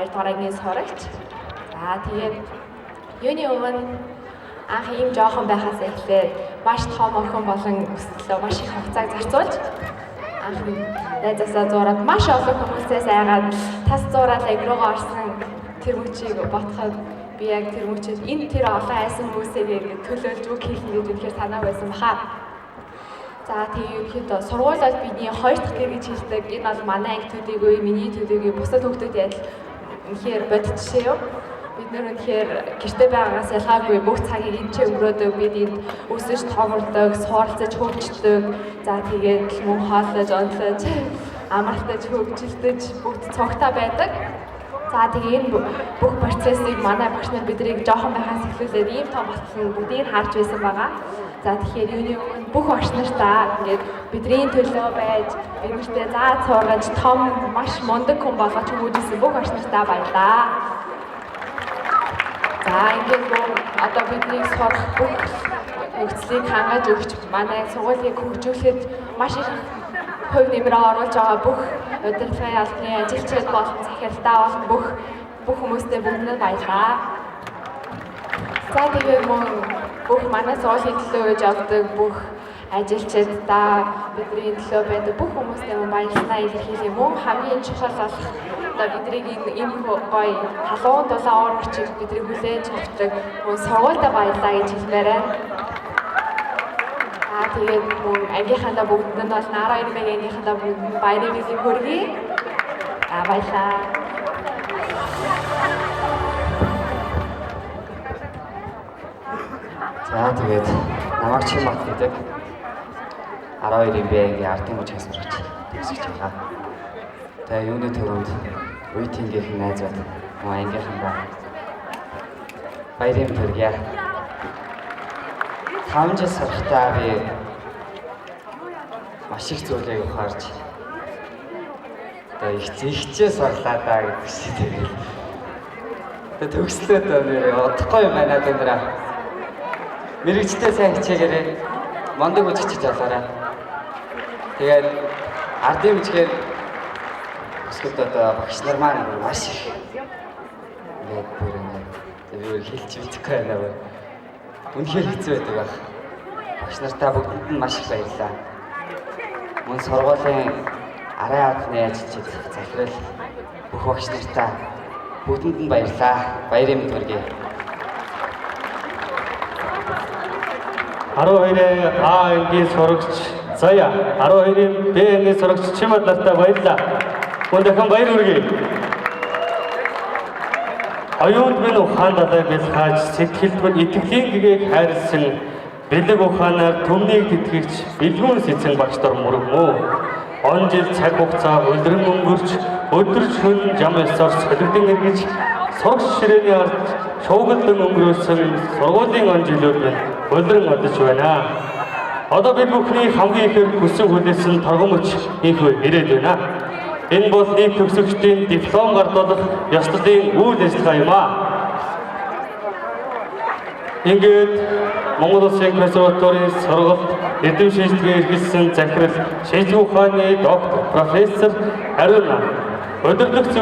2 дугаар ангийн сурагч. За тэгээд юуны өмнө анх ийм жоохон байхаас эхлээд маш том охин болон өсөлтөө маш их хугацааг зарцуулж анх найзаасаа зураад маш олон хүмүүсээс айгаад тас зураад агруугаа орсон тэр мөчийг ботход би яг тэр мөчөд энэ тэр олон айсан хүмүүсээр ингээд төлөөлж үг хэлнэ гэж үнэхээр санаа байсан баха. За тэгээ ерөнхийдөө сургуулиуд бидний 2 дахь гэр гэж хэлдэг. Энэ бол манай анги төдийгүй, миний төдийгүй бусад хүүхдүүд адил үнэхээр бодит жишээ юу. Бид нэр үнэхээр гэртээ байгаагаас ялгаагүй бүх цагийг энд ч өнгөрөөдөг. Бид энд өсөж тоглодог, суралцаж хөгждөг. За тэгээд мөн хооллож, онцлож, амралтаж, хөгжилдөж бүгд цогтой байдаг. За тэгээ энэ бүх процессыг манай багш нар биднийг жоохон байхаас эхлүүлээд ийм том болсон бүгдийг харж байсан байгаа. За тэгэхээр юуны өмнө бүх багш нартаа ингээд бидний төлөө байж, биднэртээ зааж сургаж, том маш мундаг хүн болгож хүмүүжсэн бүх багш нартаа баярлалаа. За ингээд одоо бидний сурах бүх нөхцөлийг хангаж өгч манай сургуулийг хөгжүүлэхэд маш их хувь нэмрээ оруулж байгаа бүх удирдлагын албаны ажилчид болон захиралтай болон бүх хүмүүстээ бүгдэнд баярлалаа. За тэгээд мөн бүх манай сургуулийн төлөө гэж явдаг бүх ажилчидаа бидний төлөө байдаг бүх хүмүүстээ баярлалаа илэрхийлье. Мөн хамгийн чухал болох одоо биднийг энэ гоё халуун дулаан уур орчиг бидний хүлээж авдаг мөн сургуультай баярлалаа гэж хэлмээр байна. Тэгээд мөн ангийнхандаа бүгдэнд бол 12 мэг ангийнхандаа бүгдэнд баярын мэндийг хүргэе. Баярлалаа. За тэгээд намайг чин бат гэдэг 12 мэг ардын мужид сурч төгсөж байгаа. Тэгээ юуны төрөнд үеийнхнийхэн найзууд мөн ангийнхандаа баярын хүргэе. 5 жил сурахтаа би маш их зүйлийг ухаарч одоо ихчээ сурлаа даа гэдэг шиг тэгэл. Тэгээ төгслөөд одохгүй юм байна даа. Мэргэжтэй сайн хичээгээрээ мондөг үзчихэж яваарай. Тэгээд ардын мужид өсгөлд одоо багш нар маань маш их ингээд бүрэн тэгээд хэлж мэдэхгүй байна. Үнэхээр хэцүү байдаг баг. Багш нартаа бүгдэнд нь маш их баярлалаа. Мөн сургуулийн арай албаны ажилчид, захирал бүх багш нартаа бүгдэнд нь баярлалаа. Баярын мэнд хүргэе. 12-ийн А ангийн сурагч Зая, 12-ийн Б ангийн сурагч Чимэд нартай баярлалаа. Мөн дахин баяр хүргэе. Оюунд минь ухаан далай бэлхааж сэтгэлд минь итгэлийн гэгээг хайрлсан бэлэг ухаанаар төмнийг тэтгэгч бэлгүүн сэцэн багш нар мөргмөө. Он жил цаг хугацаа өдрөн өнгөрч өдөрж хөн жам ёсоор солигдсон эргэж сурагч ширээний ард шуугилдан өнгөрөөсөн сургуулийн он жилүүд минь өдрөн одож байна. Одоо бид бүхний хамгийн ихээр хүссэн хүлээсэн торгомч ийхүү ирээд байна. Энэ бол нийт төгсөгчдийн диплом гардуулах ёслолын үйл ажиллагаа юм аа. Ингээд Монгол Улсын консерваторийн сургалт эдийн шинжилгээ эрхэлсэн захирал шинжлэх ухааны доктор профессор Ариун өдөрлөх